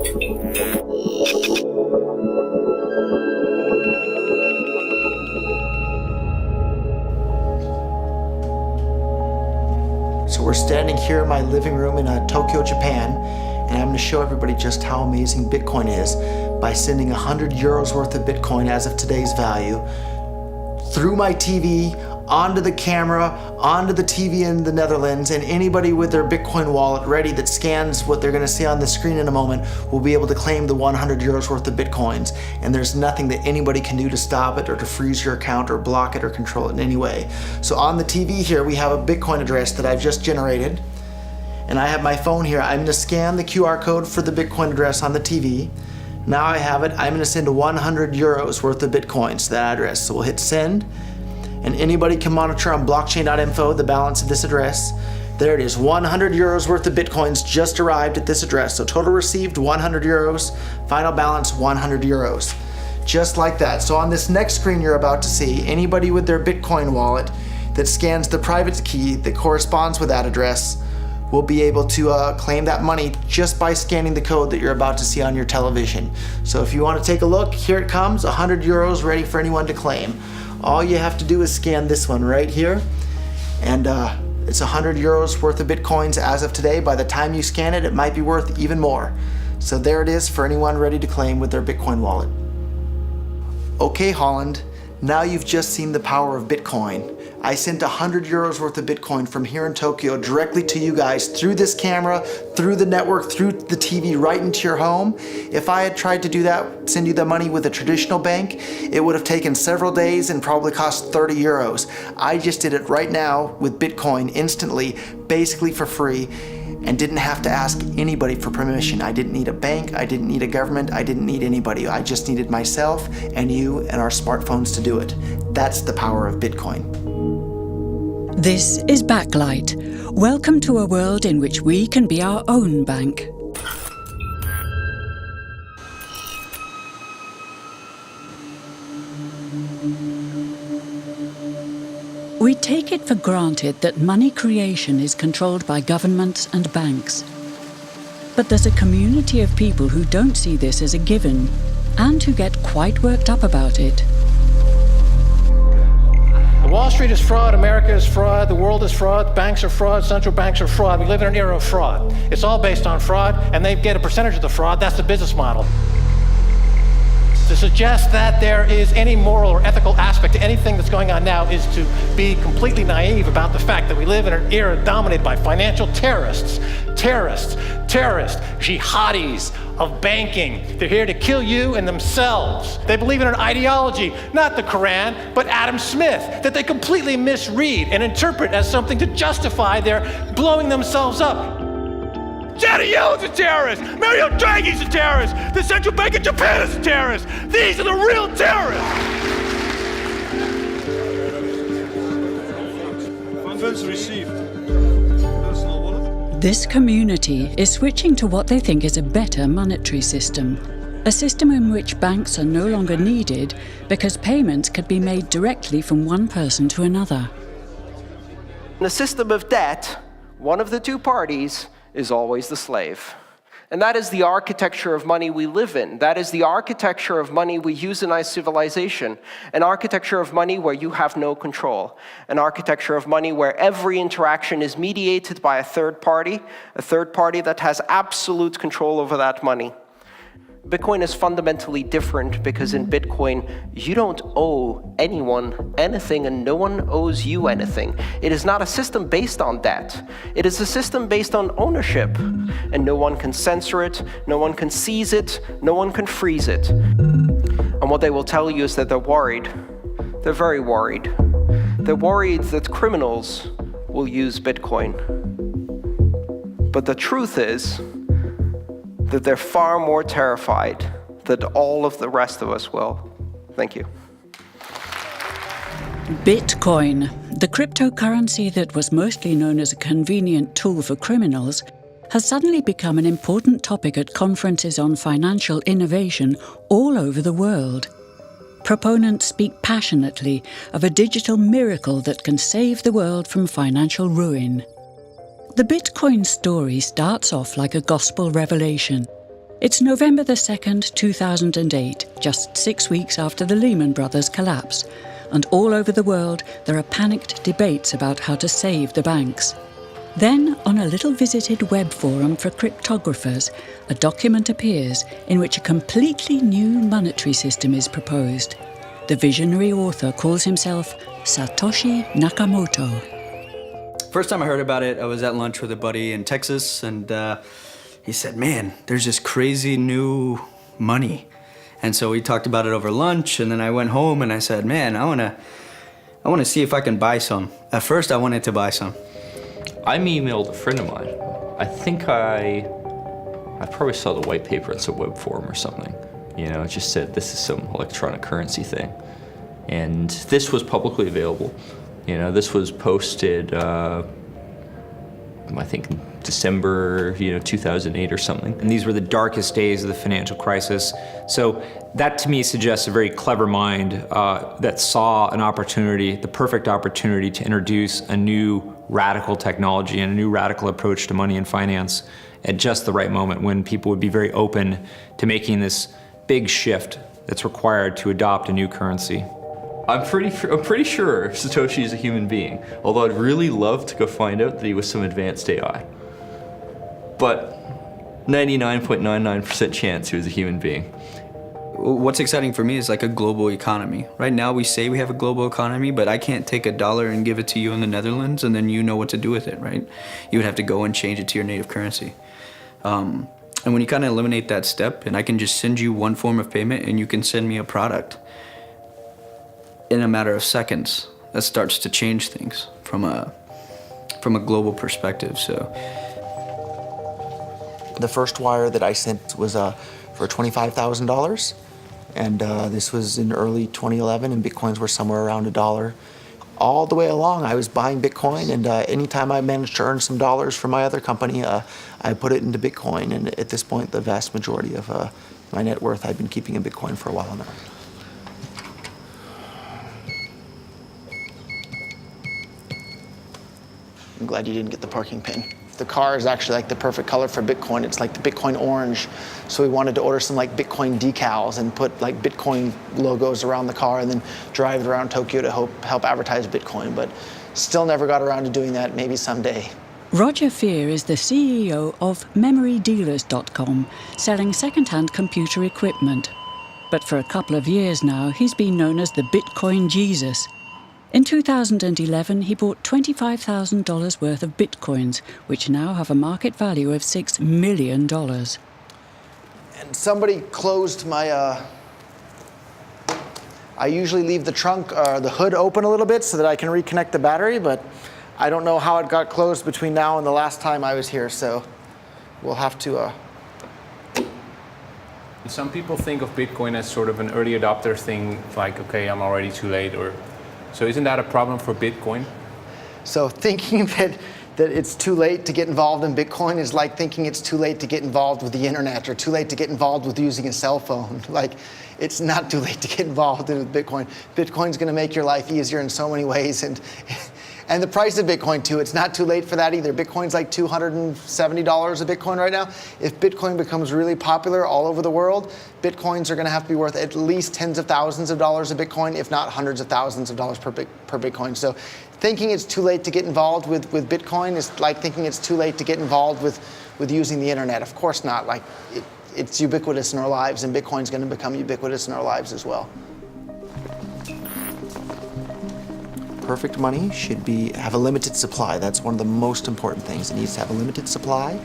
So we're standing here in my living room in Tokyo, Japan, and I'm going to show everybody just how amazing Bitcoin is by sending 100 euros worth of Bitcoin as of today's value through my TV, onto the camera, onto the TV in the Netherlands, and anybody with their Bitcoin wallet ready that scans what they're going to see on the screen in a moment will be able to claim the 100 euros worth of Bitcoins. And there's nothing that anybody can do to stop it or to freeze your account or block it or control it in any way. So on the TV here, we have a Bitcoin address that I've just generated. And I have my phone here. I'm going to scan the QR code for the Bitcoin address on the TV. Now I have it. I'm going to send 100 euros worth of Bitcoins to that address. So we'll hit send. And anybody can monitor on blockchain.info the balance of this address. There it is, 100 euros worth of Bitcoins just arrived at this address. So total received 100 euros, final balance 100 euros. Just like that. So on this next screen you're about to see, anybody with their Bitcoin wallet that scans the private key that corresponds with that address will be able to claim that money just by scanning the code that you're about to see on your television. So if you want to take a look, here it comes, 100 euros ready for anyone to claim. All you have to do is scan this one right here, and it's 100 euros worth of Bitcoins as of today. By the time you scan it, it might be worth even more. So there it is for anyone ready to claim with their Bitcoin wallet. Okay, Holland, now you've just seen the power of Bitcoin. I sent 100 euros worth of Bitcoin from here in Tokyo directly to you guys through this camera, through the network, through the TV, right into your home. If I had tried to do that, send you the money with a traditional bank, it would have taken several days and probably cost 30 euros. I just did it right now with Bitcoin instantly, basically for free, and didn't have to ask anybody for permission. I didn't need a bank, I didn't need a government, I didn't need anybody. I just needed myself and you and our smartphones to do it. That's the power of Bitcoin. This is Backlight. Welcome to a world in which we can be our own bank. We take it for granted that money creation is controlled by governments and banks. But there's a community of people who don't see this as a given and who get quite worked up about it. Wall Street is fraud, America is fraud, the world is fraud, banks are fraud, central banks are fraud. We live in an era of fraud. It's all based on fraud, and they get a percentage of the fraud. That's the business model. To suggest that there is any moral or ethical aspect to anything that's going on now is to be completely naive about the fact that we live in an era dominated by financial terrorists, jihadis of banking. They're here to kill you and themselves. They believe in an ideology, not the Quran, but Adam Smith, that they completely misread and interpret as something to justify their blowing themselves up. Janet Yellen's a terrorist! Mario Draghi's a terrorist! The Central Bank of Japan is a terrorist! These are the real terrorists! Funds received. This community is switching to what they think is a better monetary system. A system in which banks are no longer needed because payments could be made directly from one person to another. In a system of debt, one of the two parties is always the slave. And that is the architecture of money we live in. That is the architecture of money we use in our civilization. An architecture of money where you have no control. An architecture of money where every interaction is mediated by a third party that has absolute control over that money. Bitcoin is fundamentally different because in Bitcoin, you don't owe anyone anything and no one owes you anything. It is not a system based on debt. It is a system based on ownership. And no one can censor it, no one can seize it, no one can freeze it. And what they will tell you is that they're worried. They're very worried. They're worried that criminals will use Bitcoin. But the truth is that they're far more terrified than all of the rest of us will. Thank you. Bitcoin, the cryptocurrency that was mostly known as a convenient tool for criminals, has suddenly become an important topic at conferences on financial innovation all over the world. Proponents speak passionately of a digital miracle that can save the world from financial ruin. The Bitcoin story starts off like a gospel revelation. It's November the 2nd, 2008, just 6 weeks after the Lehman Brothers collapse, and all over the world there are panicked debates about how to save the banks. Then, on a little visited web forum for cryptographers, a document appears in which a completely new monetary system is proposed. The visionary author calls himself Satoshi Nakamoto. First time I heard about it, I was at lunch with a buddy in Texas, and he said, man, there's this crazy new money. And so we talked about it over lunch, and then I went home and I said, man, I wanna see if I can buy some. At first, I wanted to buy some. I emailed a friend of mine. I think I probably saw the white paper in some web forum or something. You know, it just said this is some electronic currency thing. And this was publicly available. You know, this was posted, I think December, 2008 or something. And these were the darkest days of the financial crisis. So that to me suggests a very clever mind that saw an opportunity, the perfect opportunity to introduce a new radical technology and a new radical approach to money and finance at just the right moment when people would be very open to making this big shift that's required to adopt a new currency. I'm pretty sure Satoshi is a human being, although I'd really love to go find out that he was some advanced AI. But 99.99% chance he was a human being. What's exciting for me is like a global economy. Right now we say we have a global economy, but I can't take $1 and give it to you in the Netherlands and then you know what to do with it, right? You would have to go and change it to your native currency. And when you kind of eliminate that step, and I can just send you one form of payment and you can send me a product in a matter of seconds, that starts to change things from a global perspective. So The first wire that I sent was for $25,000, and this was in early 2011, and Bitcoins were somewhere around $1. All the way along, I was buying Bitcoin, and anytime I managed to earn some dollars from my other company, I put it into Bitcoin, and at this point, the vast majority of my net worth I've been keeping in Bitcoin for a while now. I'm glad you didn't get the parking pin. The car is actually like the perfect color for Bitcoin. It's like the Bitcoin orange. So we wanted to order some like Bitcoin decals and put like Bitcoin logos around the car and then drive it around Tokyo to help advertise Bitcoin. But still never got around to doing that, maybe someday. Roger Fear is the CEO of MemoryDealers.com, selling second-hand computer equipment. But for a couple of years now, he's been known as the Bitcoin Jesus. In 2011, he bought $25,000 worth of Bitcoins, which now have a market value of $6 million. And somebody closed my, I usually leave the trunk, the hood open a little bit so that I can reconnect the battery, but I don't know how it got closed between now and the last time I was here, so we'll have to... Some people think of Bitcoin as sort of an early adopter thing, like, okay, I'm already too late, or... So isn't that a problem for Bitcoin? So thinking that it's too late to get involved in Bitcoin is like thinking it's too late to get involved with the internet or too late to get involved with using a cell phone. Like, it's not too late to get involved in Bitcoin. Bitcoin's going to make your life easier in so many ways. And the price of Bitcoin, too, it's not too late for that either. Bitcoin's like $270 a Bitcoin right now. If Bitcoin becomes really popular all over the world, Bitcoins are going to have to be worth at least tens of thousands of dollars a Bitcoin, if not hundreds of thousands of dollars per Bitcoin. So thinking it's too late to get involved with Bitcoin is like thinking it's too late to get involved with using the internet. Of course not. Like, it's ubiquitous in our lives, and Bitcoin's going to become ubiquitous in our lives as well. Perfect money should have a limited supply. That's one of the most important things. It needs to have a limited supply.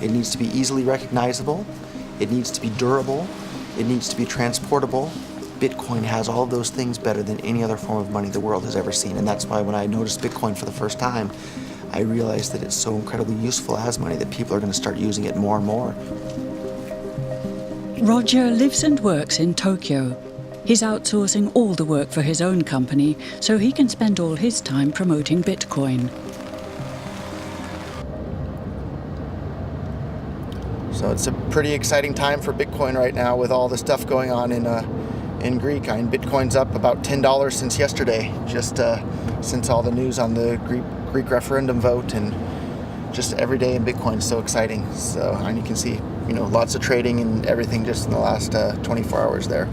It needs to be easily recognizable. It needs to be durable. It needs to be transportable. Bitcoin has all of those things better than any other form of money the world has ever seen. And that's why when I noticed Bitcoin for the first time, I realized that it's so incredibly useful as money that people are going to start using it more and more. Roger lives and works in Tokyo. He's outsourcing all the work for his own company so he can spend all his time promoting Bitcoin. So it's a pretty exciting time for Bitcoin right now with all the stuff going on in Greek. I mean, Bitcoin's up about $10 since yesterday, just since all the news on the Greek referendum vote, and just every day in Bitcoin is so exciting. So, and you can see lots of trading and everything just in the last 24 hours there.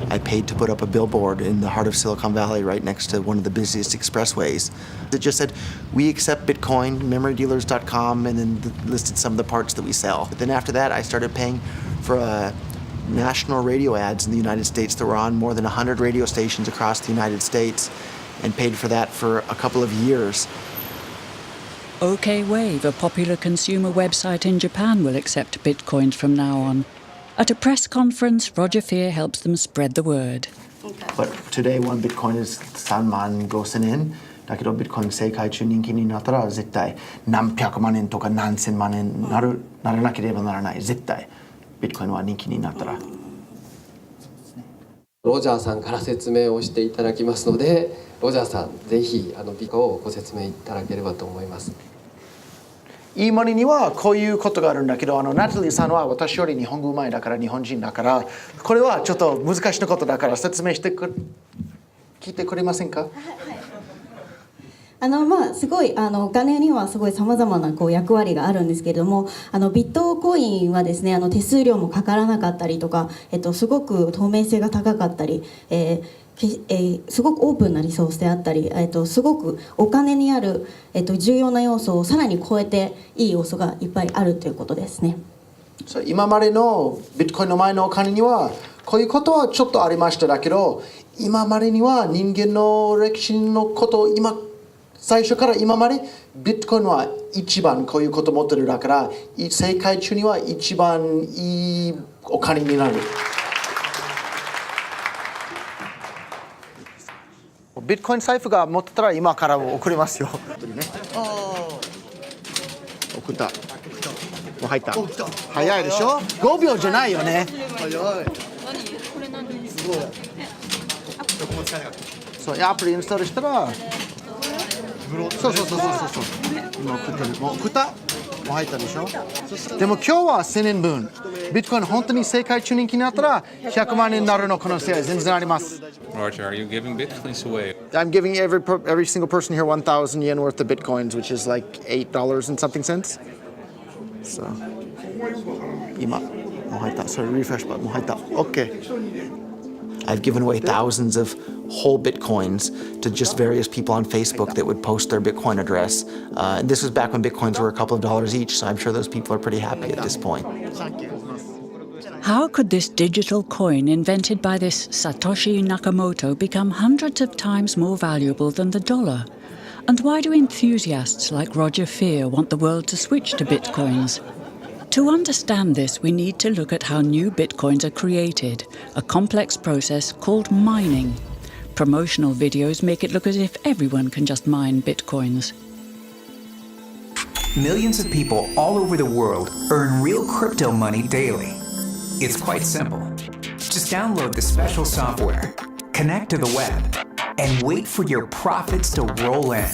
I paid to put up a billboard in the heart of Silicon Valley right next to one of the busiest expressways. It just said, "We accept Bitcoin, memorydealers.com," and then listed some of the parts that we sell. But then after that, I started paying for national radio ads in the United States that were on more than 100 radio stations across the United States, and paid for that for a couple of years. OK Wave, a popular consumer website in Japan, will accept bitcoins from now on. At a press conference, Roger Fear helps them spread the word. But today, one Bitcoin is 35,000 yen. だけど Bitcoin 世界中人気になったら絶対何百万円とか何千万円ならなければならない。絶対 Bitcoin は人気になったら。ロジャーさんから説明をしていただきますので、ロジャーさんぜひビコをご説明いただければと思います。いいものにはこういうことがあるんだけど、ナタリーさんは私より日本語うまいだから日本人だから、これはちょっと難しいことだから説明して聞いてくれませんか？すごいお金にはすごいさまざまな役割があるんですけれども、ビットコインはですね手数料もかからなかったりとか、すごく透明性が高かったり、すごくオープンなリソースであったり、すごくお金にある、重要な要素をさらに超えていい要素がいっぱいあるということですね。今までのビットコインの前のお金にはこういうことはちょっとありましただけど、今までには人間の歴史のことを最初から今までビットコインは一番こういうこと持ってるだから、世界中には一番いいお金になる。ビットコイン財布が持ってたら今から送りますよ。送った。もう入った。早いでしょ？5秒じゃないよね。早い。これ何？すごい。そう、アプリインストールしたら。そう今送ってる。もう送った？もう入ったでしょ？でも今日は1000円分。ビットコイン本当に世界中人気になったら100万円になるの可能性は全然あります。Roger, are you giving bitcoins away? I'm giving every single person here 1,000 yen worth of bitcoins, which is like $8 and something cents. So, 今もう入った。それリフレッシュもう入った。OK. I've given away thousands of whole bitcoins to just various people on Facebook that would post their Bitcoin address. And this was back when bitcoins were a couple of dollars each, so I'm sure those people are pretty happy at this point. How could this digital coin invented by this Satoshi Nakamoto become hundreds of times more valuable than the dollar? And why do enthusiasts like Roger Fear want the world to switch to bitcoins? To understand this, we need to look at how new bitcoins are created, a complex process called mining. Promotional videos make it look as if everyone can just mine bitcoins. Millions of people all over the world earn real crypto money daily. It's quite simple. Just download the special software, connect to the web, and wait for your profits to roll in.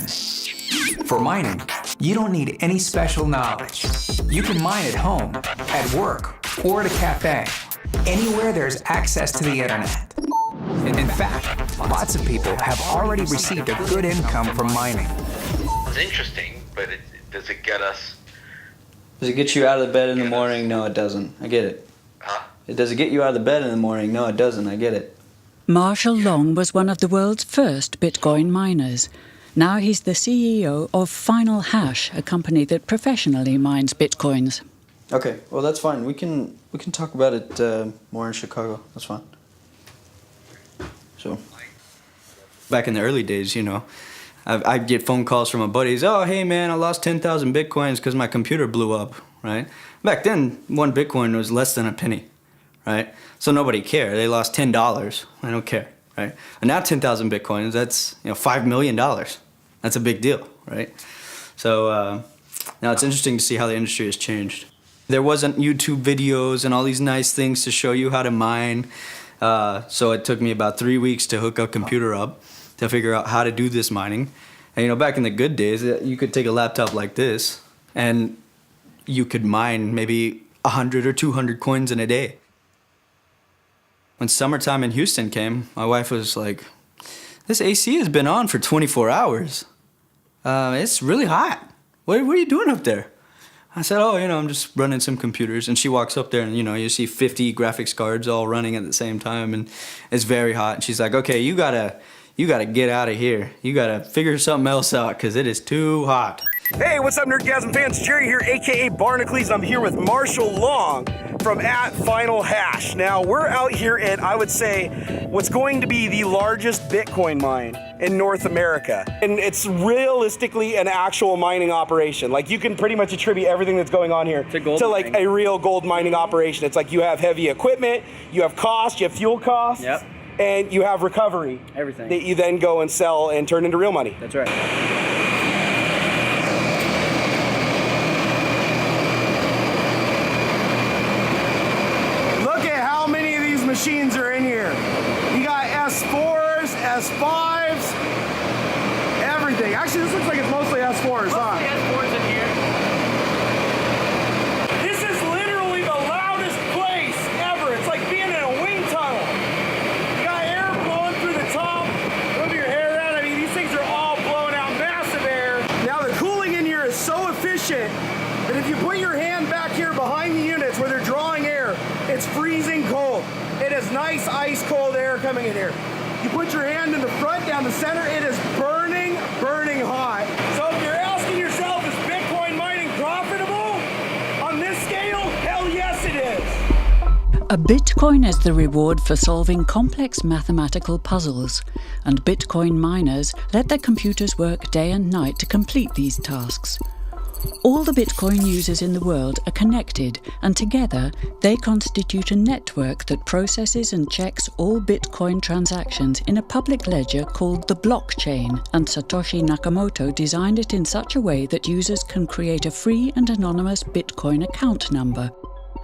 For mining, you don't need any special knowledge. You can mine at home, at work, or at a cafe, anywhere there's access to the internet. In fact, lots of people have already received a good income from mining. It's interesting, but does it get us? Does it get you out of the bed in the morning? No, it doesn't. I get it. Huh? Does it get you out of the bed in the morning? No, it doesn't. I get it. Marshall Long was one of the world's first Bitcoin miners. Now he's the CEO of Final Hash, a company that professionally mines Bitcoins. Okay, well that's fine. We can talk about it more in Chicago. That's fine. So, back in the early days, I'd get phone calls from my buddies. Oh, hey man, I lost 10,000 Bitcoins because my computer blew up, right? Back then, one Bitcoin was less than a penny, right? So nobody cared. They lost $10. I don't care, right? And now 10,000 Bitcoins, that's $5 million. That's a big deal, right? So now it's interesting to see how the industry has changed. There wasn't YouTube videos and all these nice things to show you how to mine. So it took me about 3 weeks to hook a computer up to figure out how to do this mining. And back in the good days, you could take a laptop like this and you could mine maybe 100 or 200 coins in a day. When summertime in Houston came, my wife was like, this AC has been on for 24 hours. It's really hot. What are you doing up there? I said, oh, I'm just running some computers. And she walks up there and, you see 50 graphics cards all running at the same time. And it's very hot. And she's like, okay, you gotta get out of here. You gotta figure something else out because it is too hot. Hey, what's up, Nerdgasm fans? Jerry here, aka Barnacles. I'm here with Marshall Long from @FinalHash. Now, we're out here at, I would say, what's going to be the largest Bitcoin mine in North America. And it's realistically an actual mining operation. Like, you can pretty much attribute everything that's going on here to like a real gold mining operation. It's like you have heavy equipment, you have cost, you have fuel costs, and you have recovery. Everything. That you then go and sell and turn into real money. That's right. Machines are in here. You got S4s, S5s, everything. Actually, this looks like it's mostly S4s, huh? S4s in here. This is literally the loudest place ever. It's like being in a wind tunnel. You got air blowing through the top. Move your hair around. I mean, these things are all blowing out massive air. Now, the cooling in here is so efficient that if you put your hand back here behind the units where they're drawing air, it's freezing cold. It is nice, ice cold air coming in here. You put your hand in the front, down the center, it is burning, burning hot. So if you're asking yourself, is Bitcoin mining profitable? On this scale, hell yes it is. A Bitcoin is the reward for solving complex mathematical puzzles, and Bitcoin miners let their computers work day and night to complete these tasks. All the Bitcoin users in the world are connected, and together they constitute a network that processes and checks all Bitcoin transactions in a public ledger called the blockchain, and Satoshi Nakamoto designed it in such a way that users can create a free and anonymous Bitcoin account number,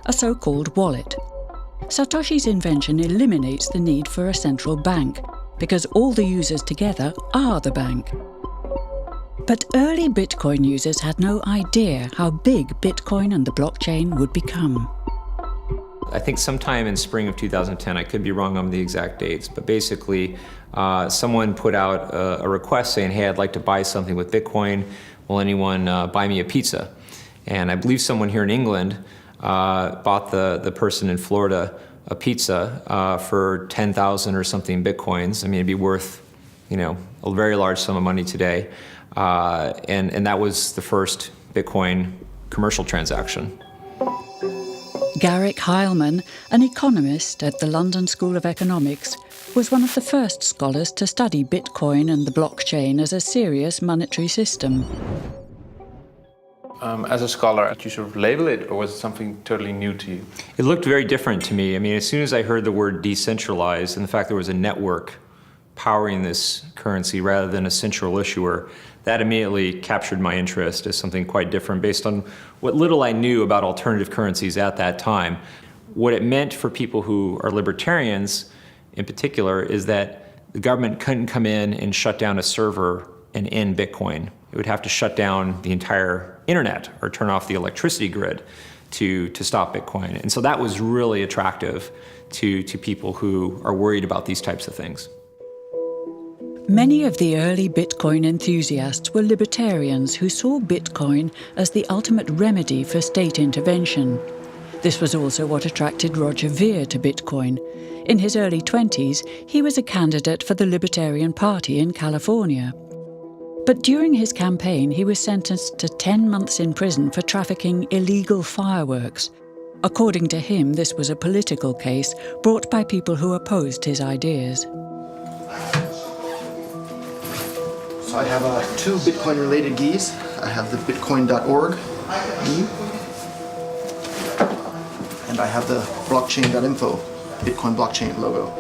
a so-called wallet. Satoshi's invention eliminates the need for a central bank, because all the users together are the bank. But early Bitcoin users had no idea how big Bitcoin and the blockchain would become. I think sometime in spring of 2010, I could be wrong on the exact dates, but basically someone put out a request saying, hey, I'd like to buy something with Bitcoin. Will anyone buy me a pizza? And I believe someone here in England bought the person in Florida a pizza for 10,000 or something Bitcoins. I mean, it'd be worth, a very large sum of money today. And that was the first Bitcoin commercial transaction. Garrick Heilman, an economist at the London School of Economics, was one of the first scholars to study Bitcoin and the blockchain as a serious monetary system. As a scholar, did you sort of label it, or was it something totally new to you? It looked very different to me. I mean, as soon as I heard the word decentralized and the fact there was a network powering this currency rather than a central issuer, that immediately captured my interest as something quite different based on what little I knew about alternative currencies at that time. What it meant for people who are libertarians in particular is that the government couldn't come in and shut down a server and end Bitcoin. It would have to shut down the entire internet or turn off the electricity grid to stop Bitcoin. And so that was really attractive to people who are worried about these types of things. Many of the early Bitcoin enthusiasts were libertarians who saw Bitcoin as the ultimate remedy for state intervention. This was also what attracted Roger Ver to Bitcoin. In his early 20s, he was a candidate for the Libertarian Party in California. But during his campaign, he was sentenced to 10 months in prison for trafficking illegal fireworks. According to him, this was a political case brought by people who opposed his ideas. So I have 2 Bitcoin-related GIs. I have the bitcoin.org and I have the blockchain.info Bitcoin blockchain logo.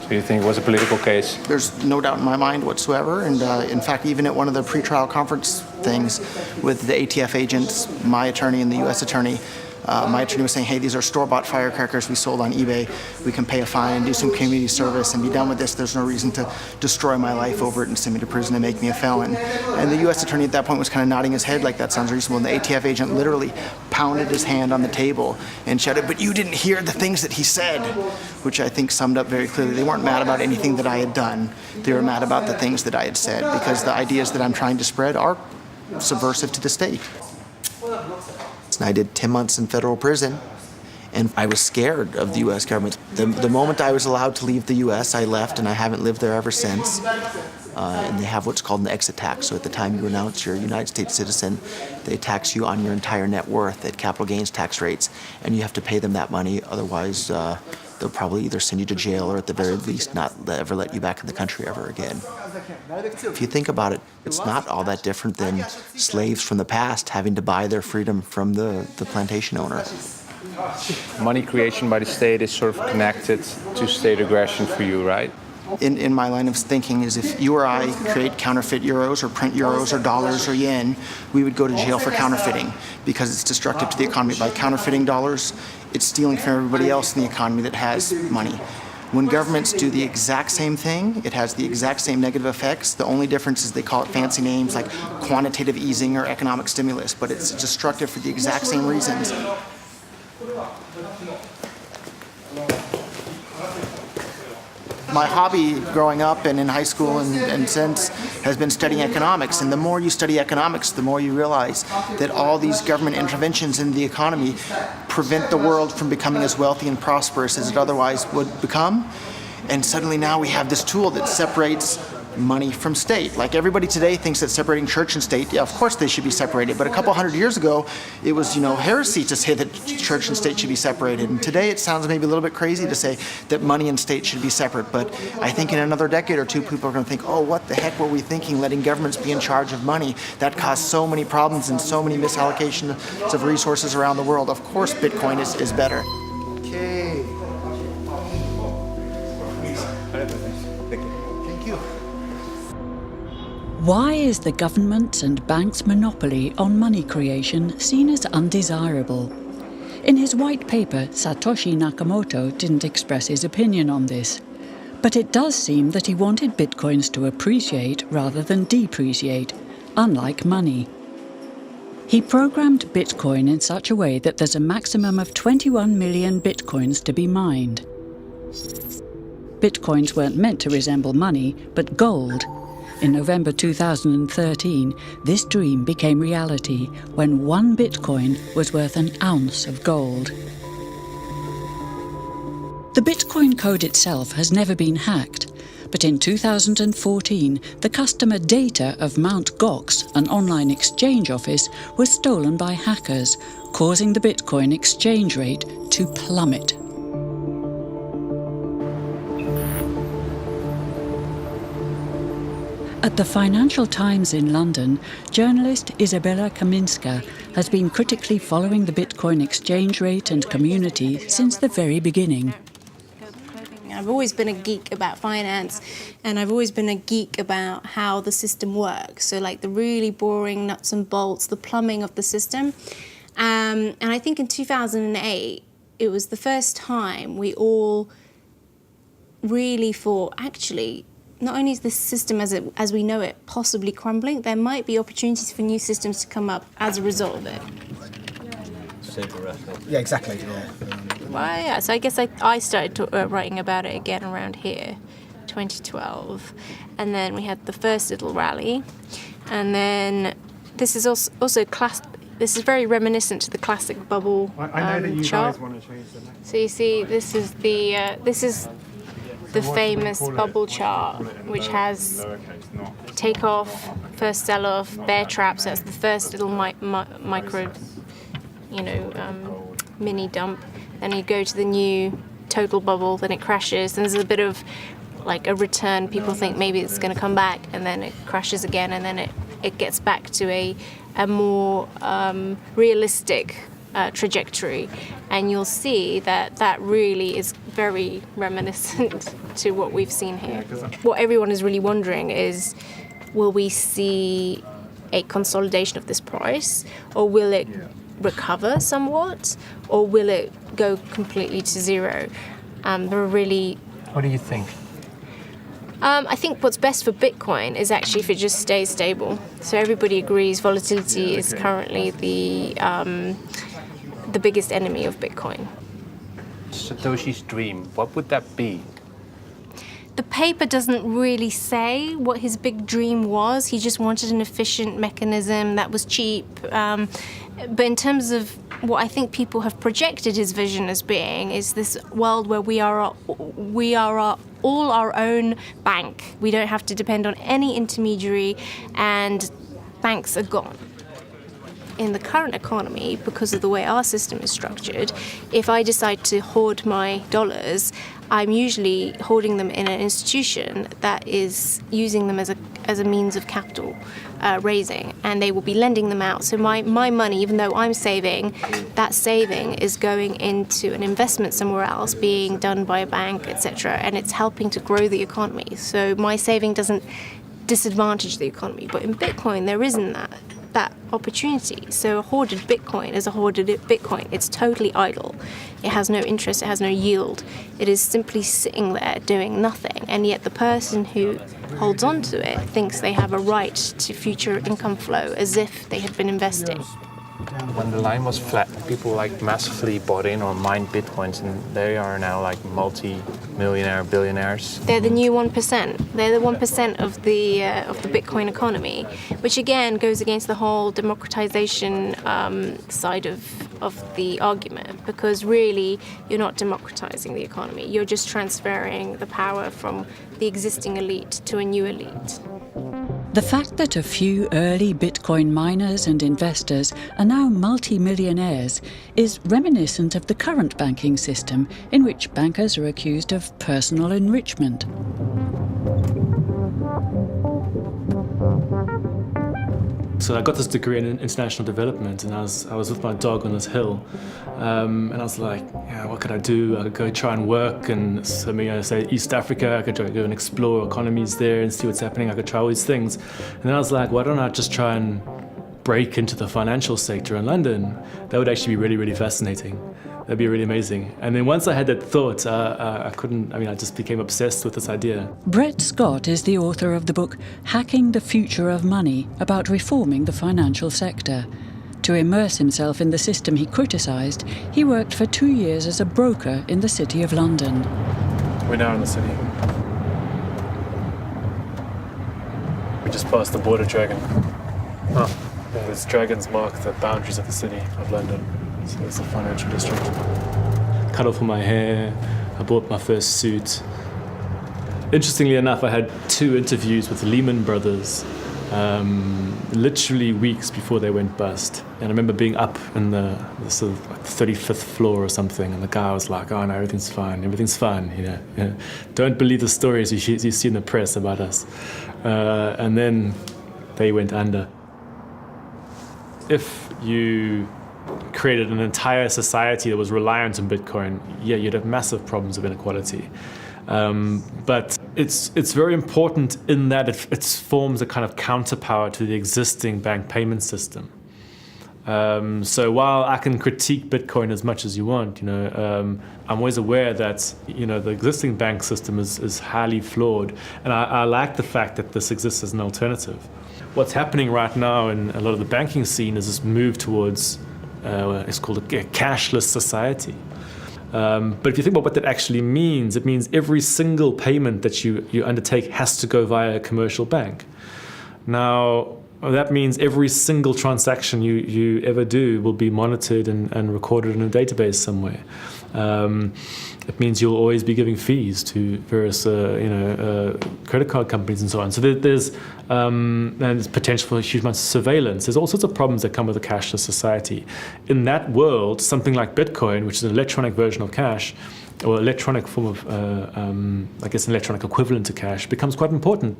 So you think it was a political case? There's no doubt in my mind whatsoever, and in fact, even at one of the pretrial conference things with the ATF agents, my attorney and the U.S. attorney, my attorney was saying, hey, these are store-bought firecrackers we sold on eBay. We can pay a fine, do some community service, and be done with this. There's no reason to destroy my life over it and send me to prison and make me a felon. And the U.S. attorney at that point was kind of nodding his head like that sounds reasonable. And the ATF agent literally pounded his hand on the table and shouted, but you didn't hear the things that he said, which I think summed up very clearly. They weren't mad about anything that I had done. They were mad about the things that I had said, because the ideas that I'm trying to spread are subversive to the state. And I did 10 months in federal prison, and I was scared of the U.S. government. The moment I was allowed to leave the U.S., I left, and I haven't lived there ever since. And they have what's called an exit tax. So at the time you announce you're a United States citizen, they tax you on your entire net worth at capital gains tax rates, and you have to pay them that money. Otherwise, they'll probably either send you to jail or at the very least not ever let you back in the country ever again. If you think about it, it's not all that different than slaves from the past having to buy their freedom from the plantation owner. Money creation by the state is sort of connected to state aggression for you, right? In my line of thinking is if you or I create counterfeit euros or print euros or dollars or yen, we would go to jail for counterfeiting because it's destructive to the economy. By counterfeiting dollars, it's stealing from everybody else in the economy that has money. When governments do the exact same thing, it has the exact same negative effects. The only difference is they call it fancy names like quantitative easing or economic stimulus, but it's destructive for the exact same reasons. My hobby growing up and in high school and since has been studying economics. And the more you study economics, the more you realize that all these government interventions in the economy prevent the world from becoming as wealthy and prosperous as it otherwise would become. And suddenly now we have this tool that separates money from state. Like everybody today thinks that separating church and state, yeah, of course they should be separated. But a couple hundred years ago, it was, heresy to say that church and state should be separated. And today it sounds maybe a little bit crazy to say that money and state should be separate. But I think in another decade or two, people are going to think, oh, what the heck were we thinking, letting governments be in charge of money? That caused so many problems and so many misallocations of resources around the world. Of course, Bitcoin is better. Okay. Thank you. Why is the government's and banks' monopoly on money creation seen as undesirable? In his white paper, Satoshi Nakamoto didn't express his opinion on this. But it does seem that he wanted bitcoins to appreciate rather than depreciate, unlike money. He programmed Bitcoin in such a way that there's a maximum of 21 million bitcoins to be mined. Bitcoins weren't meant to resemble money, but gold. In November 2013, this dream became reality when 1 Bitcoin was worth an ounce of gold. The Bitcoin code itself has never been hacked, but in 2014, the customer data of Mt. Gox, an online exchange office, was stolen by hackers, causing the Bitcoin exchange rate to plummet. At the Financial Times in London, journalist Izabela Kaminska has been critically following the Bitcoin exchange rate and community since the very beginning. I've always been a geek about finance, and I've always been a geek about how the system works. So like the really boring nuts and bolts, the plumbing of the system. And I think in 2008, it was the first time we all really thought, actually, not only is the system as we know it possibly crumbling, there might be opportunities for new systems to come up as a result of it. Yeah, exactly. Yeah. Well, yeah, so I guess I started writing about it again around here, 2012. And then we had the first little rally. And then this is also this is very reminiscent to the classic bubble chart. I know that you guys want to change the next. So you see, this is the famous bubble chart, which has takeoff, first sell-off, bear traps. That's the first little micro, mini dump. Then you go to the new total bubble, then it crashes. Then there's a bit of like a return. People think maybe it's going to come back, and then it crashes again, and then it gets back to a more realistic trajectory. And you'll see that really is very reminiscent to what we've seen here. What everyone is really wondering is, will we see a consolidation of this price, or will it recover somewhat, or will it go completely to zero? There are really... What do you think? I think what's best for Bitcoin is actually if it just stays stable. So everybody agrees volatility is currently the biggest enemy of Bitcoin. Satoshi's dream, what would that be? the paper doesn't really say what his big dream was. He just wanted an efficient mechanism that was cheap. But in terms of what I think people have projected his vision as being is this world where we are all our own bank. We don't have to depend on any intermediary, and banks are gone. In the current economy, because of the way our system is structured, if I decide to hoard my dollars, I'm usually hoarding them in an institution that is using them as a means of capital raising, and they will be lending them out. So my money, even though I'm saving, that saving is going into an investment somewhere else, being done by a bank, etc., and it's helping to grow the economy. So my saving doesn't disadvantage the economy. But in Bitcoin, there isn't that opportunity. So a hoarded Bitcoin is a hoarded Bitcoin. It's totally idle. It has no interest, it has no yield. It is simply sitting there doing nothing. And yet the person who holds on to it thinks they have a right to future income flow as if they had been investing. When the line was flat, people like massively bought in or mined Bitcoins, and they are now like multi-millionaire billionaires. They're the new 1%. They're the 1% of the Bitcoin economy, which again goes against the whole democratization side of the argument, because really you're not democratizing the economy. You're just transferring the power from the existing elite to a new elite. The fact that a few early Bitcoin miners and investors are now multi-millionaires is reminiscent of the current banking system, in which bankers are accused of personal enrichment. So I got this degree in international development, and I was with my dog on this hill, and I was like, yeah, what could I do? I could go try and work, and so say East Africa, I could go and explore economies there and see what's happening. I could try all these things, and then I was like, why don't I just try and break into the financial sector in London? That would actually be really, really fascinating. That'd be really amazing. And then once I had that thought, I just became obsessed with this idea. Brett Scott is the author of the book Hacking the Future of Money, about reforming the financial sector. To immerse himself in the system he criticised, he worked for 2 years as a broker in the City of London. We're now in the city. We just passed the border dragon. Oh, yeah, these dragons mark the boundaries of the City of London. So it's the financial district. Cut off all my hair, I bought my first suit. Interestingly enough, I had 2 interviews with Lehman Brothers, literally weeks before they went bust. And I remember being up in the sort of like 35th floor or something, and the guy was like, oh no, everything's fine, you know. Don't believe the stories you see in the press about us. And then they went under. If you created an entire society that was reliant on Bitcoin, yeah, you'd have massive problems of inequality. But it's very important in that it forms a kind of counterpower to the existing bank payment system. So while I can critique Bitcoin as much as you want, I'm always aware that the existing bank system is highly flawed, and I like the fact that this exists as an alternative. What's happening right now in a lot of the banking scene is this move towards it's called a cashless society. But if you think about what that actually means, it means every single payment that you undertake has to go via a commercial bank. Now, that means every single transaction you ever do will be monitored and recorded in a database somewhere. It means you'll always be giving fees to various credit card companies and so on. So there's potential for huge amounts of surveillance. There's all sorts of problems that come with a cashless society. In that world, something like Bitcoin, which is an electronic version of cash, or electronic form of, an electronic equivalent to cash, becomes quite important.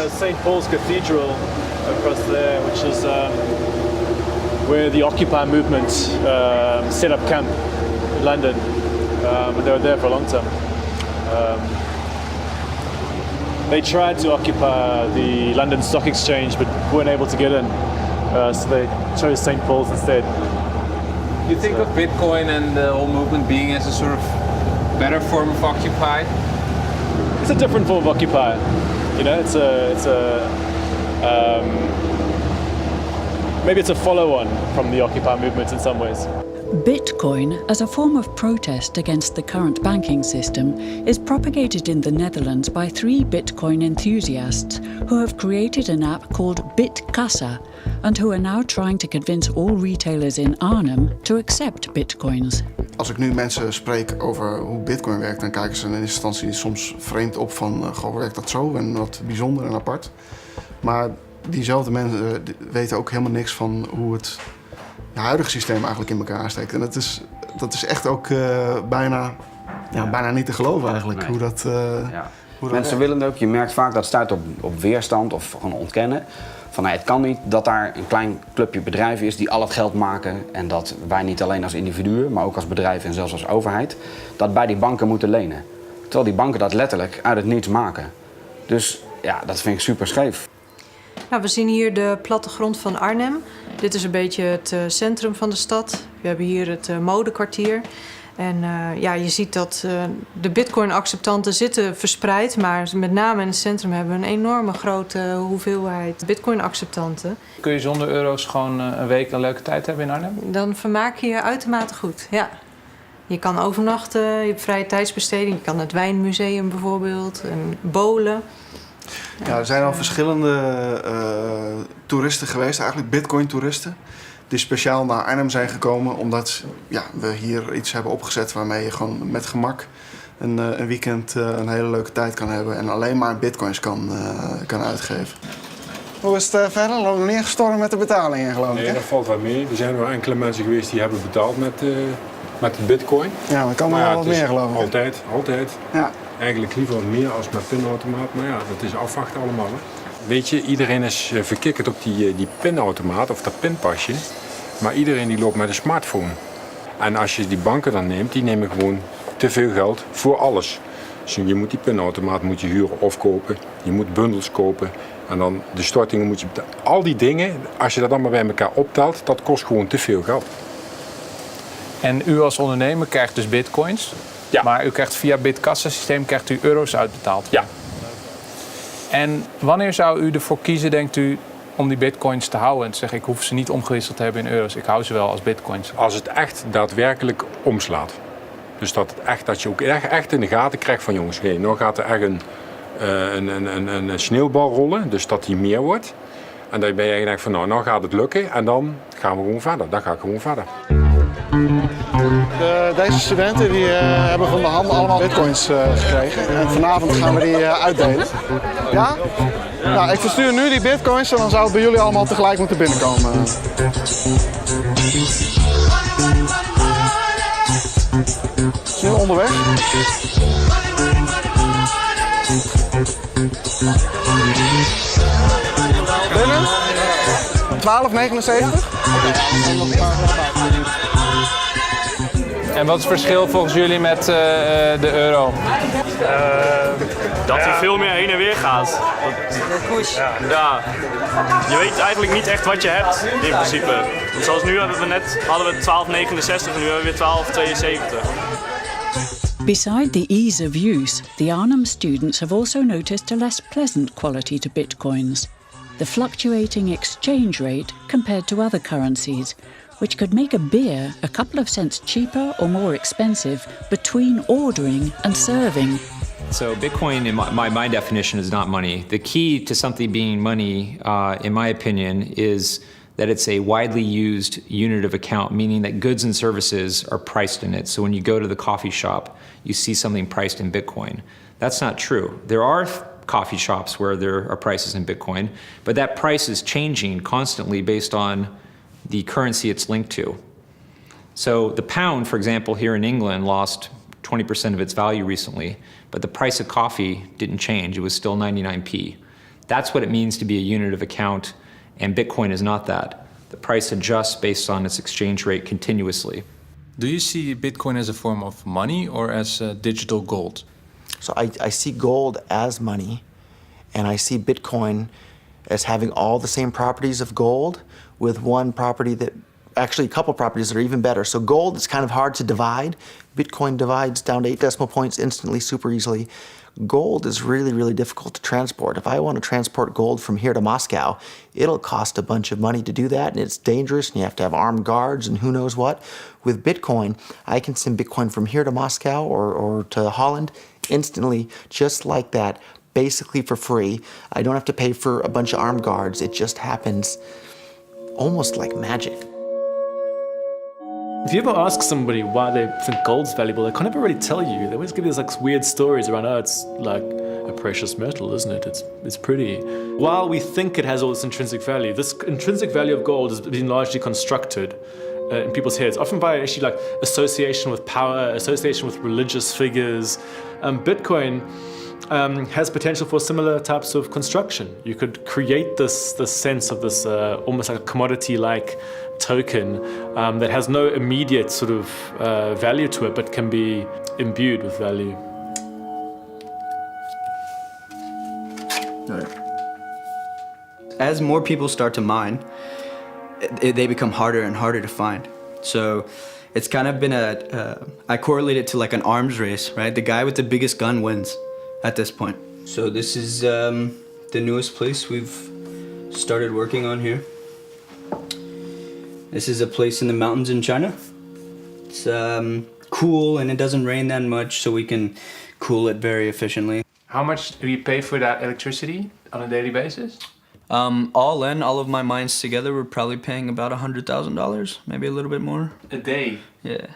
St. Paul's Cathedral across there, which is where the Occupy movement set up camp in London, and they were there for a long time. They tried to occupy the London Stock Exchange, but weren't able to get in, so they chose St. Paul's instead. You think of Bitcoin and the whole movement being as a sort of better form of Occupy? It's a different form of Occupy. Maybe it's a follow-on from the Occupy movement in some ways. Bitcoin, as a form of protest against the current banking system, is propagated in the Netherlands by 3 Bitcoin enthusiasts who have created an app called Bitkassa and who are now trying to convince all retailers in Arnhem to accept Bitcoins. Als ik nu mensen spreek over hoe Bitcoin werkt, dan kijken ze in eerste instantie soms vreemd op van, goh, werkt dat zo en wat bijzonder en apart. Maar diezelfde mensen weten ook helemaal niks van hoe het huidige systeem eigenlijk in elkaar steekt. En dat is echt ook bijna niet te geloven eigenlijk. Nee. Hoe dat Mensen willen het ook. Je merkt vaak dat stuit op weerstand of gewoon ontkennen. Van het kan niet dat daar een klein clubje bedrijven is die al het geld maken. En dat wij niet alleen als individuen, maar ook als bedrijf en zelfs als overheid, dat bij die banken moeten lenen. Terwijl die banken dat letterlijk uit het niets maken. Dus ja, dat vind ik super scheef. Nou, we zien hier de plattegrond van Arnhem. Dit is een beetje het centrum van de stad. We hebben hier het modekwartier. En je ziet dat de bitcoin-acceptanten zitten verspreid. Maar met name in het centrum hebben we een enorme grote hoeveelheid bitcoin-acceptanten. Kun je zonder euro's gewoon een week een leuke tijd hebben in Arnhem? Dan vermaak je je uitermate goed, ja. Je kan overnachten, je hebt vrije tijdsbesteding. Je kan naar het wijnmuseum bijvoorbeeld, en bowlen. Ja, er zijn al verschillende toeristen geweest, eigenlijk Bitcoin-toeristen, die speciaal naar Arnhem zijn gekomen omdat we hier iets hebben opgezet waarmee je gewoon met gemak een weekend een hele leuke tijd kan hebben en alleen maar bitcoins kan uitgeven. Hoe is het verder? Loopt nog niet echt storm met de betalingen, geloof ik? Nee, dat valt wel mee. Er zijn wel enkele mensen geweest die hebben betaald met de bitcoin. Ja, maar kan nog wel wat meer, geloof ik. Altijd. Ja. Eigenlijk liever meer als met pinautomaat, maar ja, dat is afwachten allemaal. Hè. Weet je, iedereen is verkikkerd op die pinautomaat of dat pinpasje. Maar iedereen die loopt met een smartphone. En als je die banken dan neemt, die nemen gewoon te veel geld voor alles. Dus je moet die pinautomaat huren of kopen. Je moet bundels kopen. En dan de stortingen moet je betalen. Al die dingen, als je dat allemaal bij elkaar optelt, dat kost gewoon te veel geld. En u als ondernemer krijgt dus bitcoins. Ja. Maar u krijgt via Bitkassa-systeem krijgt u euro's uitbetaald. Ja. En wanneer zou u ervoor kiezen, denkt u, om die bitcoins te houden en te zeggen, ik hoef ze niet omgewisseld te hebben in euro's, ik hou ze wel als bitcoins? Als het echt daadwerkelijk omslaat. Dus dat je ook echt in de gaten krijgt van jongens, nou gaat er echt een sneeuwbal rollen, dus dat die meer wordt. En dan ben je eigenlijk van nou gaat het lukken en dan gaan we gewoon verder. Dan ga ik gewoon verder. Deze studenten die hebben van de hand allemaal bitcoins gekregen en vanavond gaan we die uitdelen. Ja? Nou, ik verstuur nu die bitcoins en dan zou het bij jullie allemaal tegelijk moeten binnenkomen. Het is nu onderweg. Binnen? 12,79. En wat is het verschil volgens jullie met de euro? Dat hij veel meer heen en weer gaat. Ja. Je weet eigenlijk niet echt wat je hebt in principe. Zoals nu hadden we 12,69 en nu hebben we weer 12,72. Beside the ease of use, the Arnhem students have also noticed a less pleasant quality to bitcoins: the fluctuating exchange rate compared to other currencies, which could make a beer a couple of cents cheaper or more expensive between ordering and serving. So Bitcoin, in my definition, is not money. The key to something being money, in my opinion, is that it's a widely used unit of account, meaning that goods and services are priced in it. So when you go to the coffee shop, you see something priced in Bitcoin. That's not true. There are coffee shops where there are prices in Bitcoin, but that price is changing constantly based on the currency it's linked to. So the pound, for example, here in England lost 20% of its value recently, but the price of coffee didn't change. It was still 99p. That's what it means to be a unit of account, and Bitcoin is not that. The price adjusts based on its exchange rate continuously. Do you see Bitcoin as a form of money or as digital gold? So I see gold as money, and I see Bitcoin as having all the same properties of gold with one property that actually a couple properties that are even better. So gold is kind of hard to divide. Bitcoin divides down to 8 decimal points instantly, super easily. Gold is really, really difficult to transport. If I want to transport gold from here to Moscow, it'll cost a bunch of money to do that, and it's dangerous, and you have to have armed guards and who knows what. With Bitcoin, I can send Bitcoin from here to Moscow or to Holland instantly, just like that, basically for free. I don't have to pay for a bunch of armed guards. It just happens almost like magic. If you ever ask somebody why they think gold's valuable, they can't ever really tell you. They always give you these like weird stories around, oh, it's like a precious metal, isn't it? It's pretty. While we think it has all this intrinsic value of gold has been largely constructed in people's heads, often by actually like association with power, association with religious figures. Bitcoin has potential for similar types of construction. You could create this sense of this almost like a commodity-like token that has no immediate sort of value to it, but can be imbued with value. As more people start to mine, they become harder and harder to find. So it's kind of been I correlate it to like an arms race, right? The guy with the biggest gun wins at this point. So this is the newest place we've started working on here. This is a place in the mountains in China. It's cool and it doesn't rain that much, so we can cool it very efficiently. How much do you pay for that electricity on a daily basis? All in, all of my mines together, we're probably paying about $100,000, maybe a little bit more. A day? Yeah.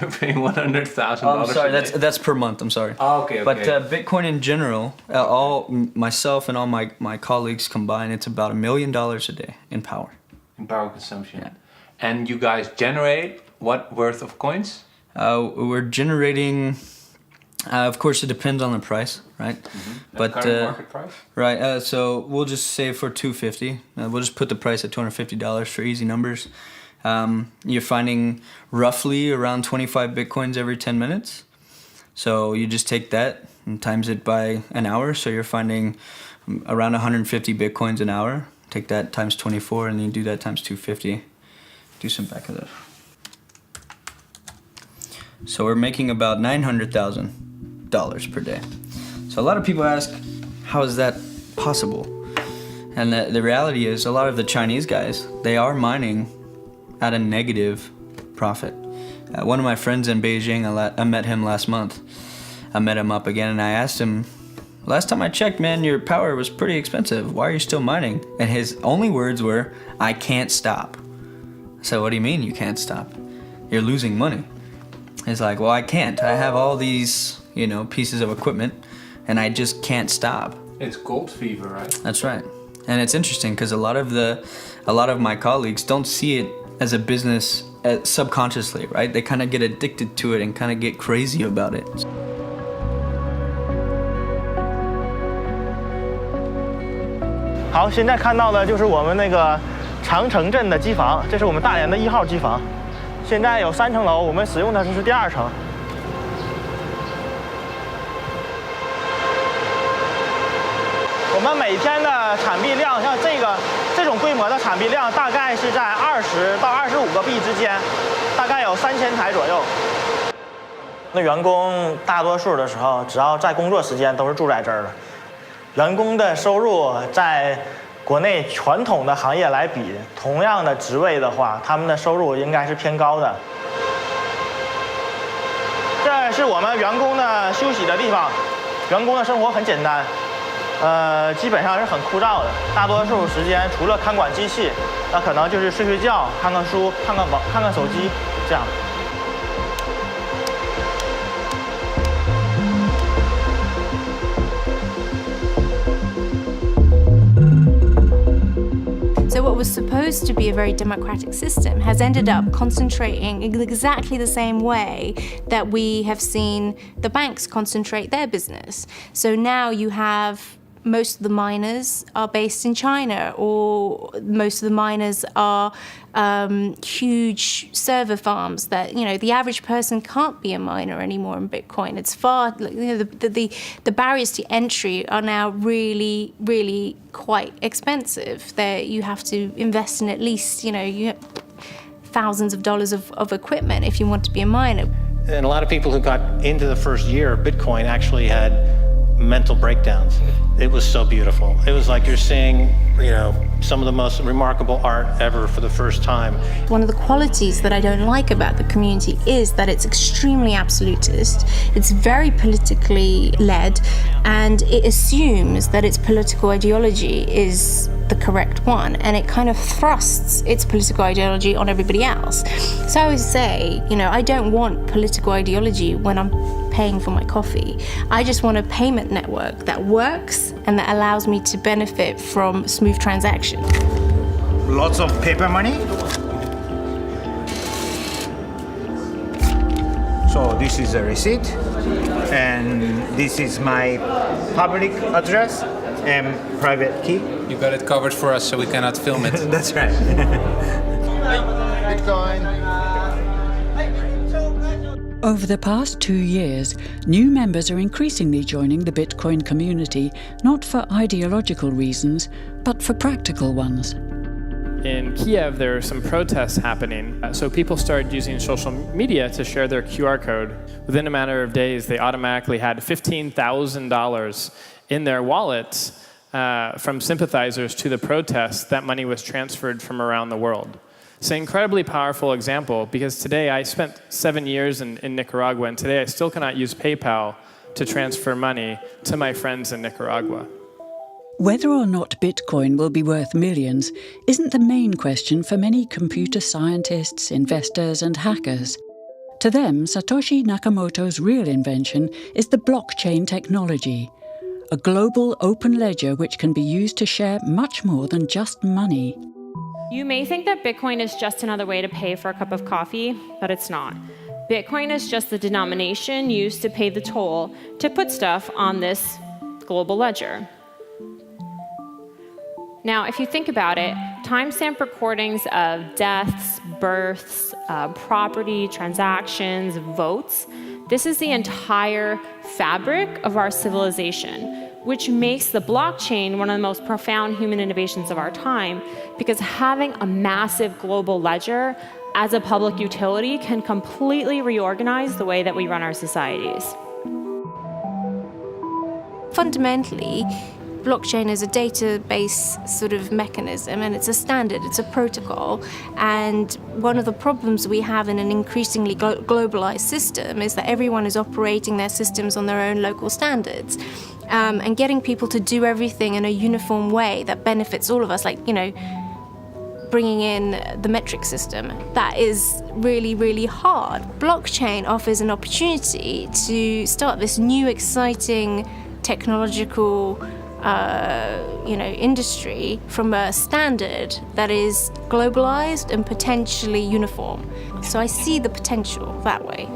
You're paying $100,000. Oh, I'm sorry, that's per month, I'm sorry. Oh, okay, okay. But Bitcoin in general, myself and all my colleagues combined, it's about $1 million a day in power. In power consumption. Yeah. And you guys generate what worth of coins? We're generating, of course it depends on the price, right? Mm-hmm. But current market price? Right, so we'll just say for $250. We'll just put the price at $250 for easy numbers. You're finding roughly around 25 Bitcoins every 10 minutes. So you just take that and times it by an hour. So you're finding around 150 Bitcoins an hour. Take that times 24 and then you do that times 250. Do some back of that. So we're making about $900,000 per day. So a lot of people ask, how is that possible? And the reality is a lot of the Chinese guys, they are mining at a negative profit. One of my friends in Beijing, I met him last month. I met him up again and I asked him, last time I checked, man, your power was pretty expensive. Why are you still mining? And his only words were, I can't stop. I said, what do you mean you can't stop? You're losing money. He's like, well, I can't. I have all these, pieces of equipment and I just can't stop. It's gold fever, right? That's right. And it's interesting because a lot of my colleagues don't see it as a business subconsciously, right? They kind of get addicted to it and kind of get crazy about it. 好，现在看到的就是我们那个长城镇的机房，这是我们大连的1号机房。现在有3层楼，我们使用的是第2层。我们每天的产币量，像这种规模的产币量，大概是在20到25个币之间，大概有3000台左右。那员工大多数的时候，只要在工作时间都是住在这儿的。员工的收入在国内传统的行业来比，同样的职位的话，他们的收入应该是偏高的。这是我们员工的休息的地方，员工的生活很简单。基本上是很枯燥的，大多数时间除了看管机器，那可能就是睡睡觉、看看书、看看手机，这样。So what was supposed to be a very democratic system has ended up concentrating in exactly the same way that we have seen the banks concentrate their business. So now you have most of the miners are based in China, or most of the miners are huge server farms that, you know, the average person can't be a miner anymore in Bitcoin. It's far, you know, the barriers to entry are now really, really quite expensive. You have to invest in at least, you know, thousands of dollars of equipment if you want to be a miner. And a lot of people who got into the first year of Bitcoin actually had mental breakdowns. It was so beautiful. It was like you're seeing, you know, some of the most remarkable art ever for the first time. One of the qualities that I don't like about the community is that it's extremely absolutist, it's very politically led, and it assumes that its political ideology is the correct one, and it kind of thrusts its political ideology on everybody else. So I always say, you know, I don't want political ideology when I'm paying for my coffee. I just want a payment network that works and that allows me to benefit from smooth transactions. Lots of paper money. So this is a receipt, and this is my public address and private key. You got it covered for us, so we cannot film it. That's right. Bitcoin. Over the past 2 years, new members are increasingly joining the Bitcoin community, not for ideological reasons, but for practical ones. In Kiev, there are some protests happening, so people started using social media to share their QR code. Within a matter of days, they automatically had $15,000 in their wallets from sympathizers to the protests. That money was transferred from around the world. It's an incredibly powerful example, because today I spent 7 years in Nicaragua, and today I still cannot use PayPal to transfer money to my friends in Nicaragua. Whether or not Bitcoin will be worth millions isn't the main question for many computer scientists, investors, and hackers. To them, Satoshi Nakamoto's real invention is the blockchain technology, a global open ledger which can be used to share much more than just money. You may think that Bitcoin is just another way to pay for a cup of coffee, but it's not. Bitcoin is just the denomination used to pay the toll to put stuff on this global ledger. Now, if you think about it, timestamp recordings of deaths, births, property, transactions, votes, this is the entire fabric of our civilization, which makes the blockchain one of the most profound human innovations of our time, because having a massive global ledger as a public utility can completely reorganize the way that we run our societies. Fundamentally, blockchain is a database sort of mechanism, and it's a standard, it's a protocol. And one of the problems we have in an increasingly globalized system is that everyone is operating their systems on their own local standards. And getting people to do everything in a uniform way that benefits all of us, like, you know, bringing in the metric system, that is really, really hard. Blockchain offers an opportunity to start this new, exciting technological industry from a standard that is globalized and potentially uniform. So I see the potential that way.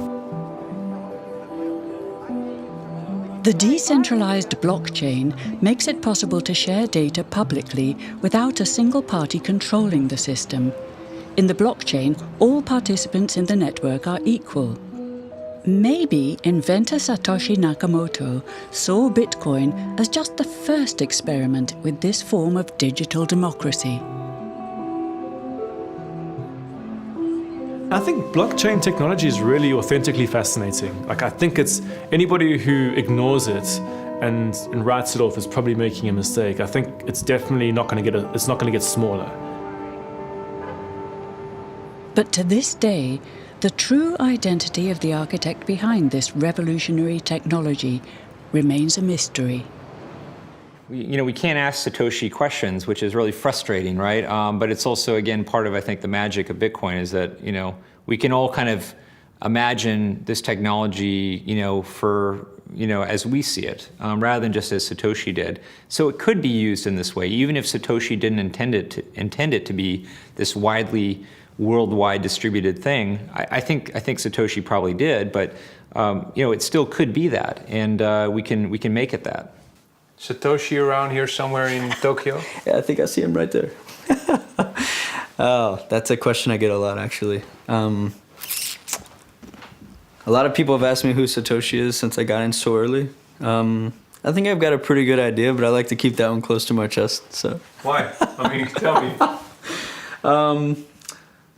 The decentralized blockchain makes it possible to share data publicly without a single party controlling the system. In the blockchain, all participants in the network are equal. Maybe inventor Satoshi Nakamoto saw Bitcoin as just the first experiment with this form of digital democracy. I think blockchain technology is really authentically fascinating. Like, I think it's anybody who ignores it and writes it off is probably making a mistake. I think it's definitely not going to get smaller. But to this day, the true identity of the architect behind this revolutionary technology remains a mystery. We can't ask Satoshi questions, which is really frustrating, right? But it's also, again, part of, I think, the magic of Bitcoin is that, we can all kind of imagine this technology, for, as we see it, rather than just as Satoshi did. So it could be used in this way, even if Satoshi didn't intend it to be this widely, worldwide distributed thing. I think Satoshi probably did, but it still could be that, and we can make it that. Satoshi around here somewhere in Tokyo? Yeah, I think I see him right there. Oh, that's a question I get a lot, actually. A lot of people have asked me who Satoshi is since I got in so early. I think I've got a pretty good idea, but I like to keep that one close to my chest. So. Why? I mean, tell me.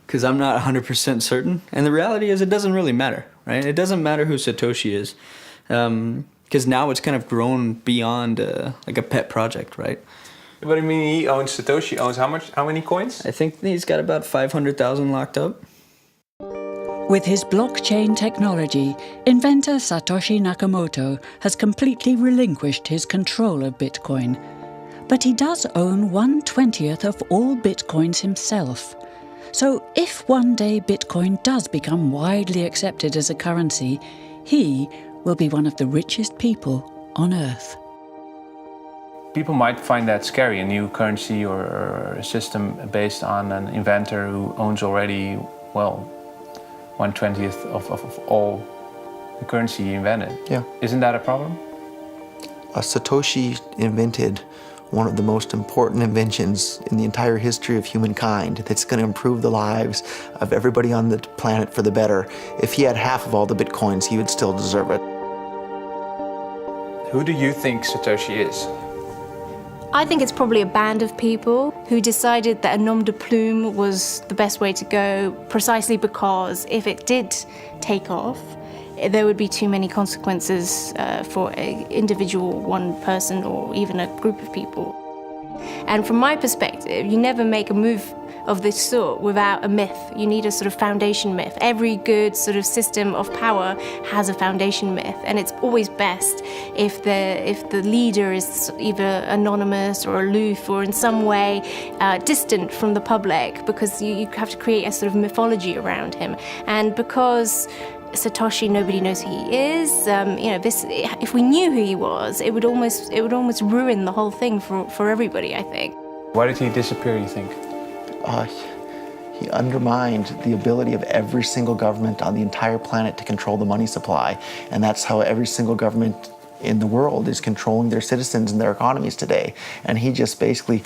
Because I'm not 100% certain. And the reality is it doesn't really matter, right? It doesn't matter who Satoshi is. Because now it's kind of grown beyond like a pet project, right? But I mean, he owns, Satoshi owns how much? How many coins? I think he's got about 500,000 locked up. With his blockchain technology, inventor Satoshi Nakamoto has completely relinquished his control of Bitcoin. But he does own 1/20th of all Bitcoins himself. So if one day Bitcoin does become widely accepted as a currency, he will be one of the richest people on Earth. People might find that scary, a new currency or a system based on an inventor who owns already, well, 1/20th of all the currency he invented. Yeah. Isn't that a problem? Satoshi invented one of the most important inventions in the entire history of humankind that's going to improve the lives of everybody on the planet for the better. If he had half of all the Bitcoins, he would still deserve it. Who do you think Satoshi is? I think it's probably a band of people who decided that a nom de plume was the best way to go, precisely because if it did take off, there would be too many consequences for an individual, one person, or even a group of people. And from my perspective, you never make a move of this sort without a myth. You need a sort of foundation myth. Every good sort of system of power has a foundation myth, and it's always best if the leader is either anonymous or aloof or in some way distant from the public, because you have to create a sort of mythology around him. And because Satoshi, nobody knows who he is. If we knew who he was, it would almost ruin the whole thing for everybody, I think. Why did he disappear, you think? He undermined the ability of every single government on the entire planet to control the money supply. And that's how every single government in the world is controlling their citizens and their economies today. And he just basically,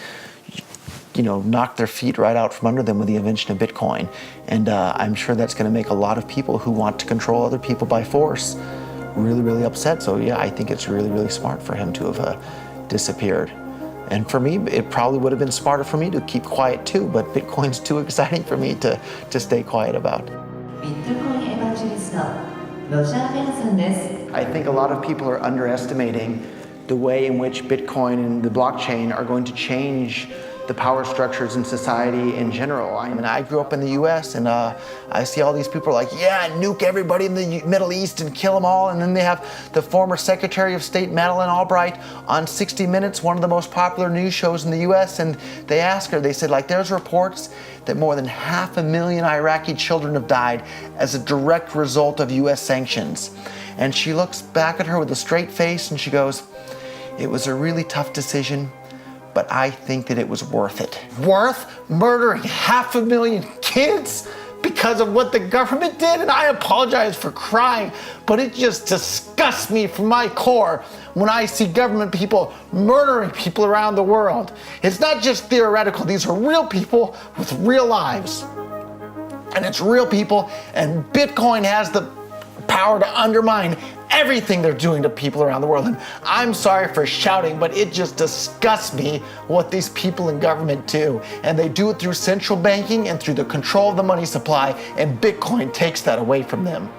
knocked their feet right out from under them with the invention of Bitcoin. And I'm sure that's going to make a lot of people who want to control other people by force really, really upset. So yeah, I think it's really, really smart for him to have disappeared. And for me, it probably would have been smarter for me to keep quiet too, but Bitcoin's too exciting for me to stay quiet about. I think a lot of people are underestimating the way in which Bitcoin and the blockchain are going to change the power structures in society in general. I mean, I grew up in the US and I see all these people like, yeah, nuke everybody in the Middle East and kill them all. And then they have the former Secretary of State, Madeleine Albright, on 60 Minutes, one of the most popular news shows in the US. And they asked her, they said, there's reports that more than 500,000 Iraqi children have died as a direct result of US sanctions. And she looks back at her with a straight face and she goes, it was a really tough decision, but I think that it was worth it. Worth murdering 500,000 kids because of what the government did? And I apologize for crying, but it just disgusts me from my core when I see government people murdering people around the world. It's not just theoretical, these are real people with real lives. And it's real people, and Bitcoin has the power to undermine everything they're doing to people around the world. And I'm sorry for shouting, but it just disgusts me what these people in government do. And they do it through central banking and through the control of the money supply, and Bitcoin takes that away from them.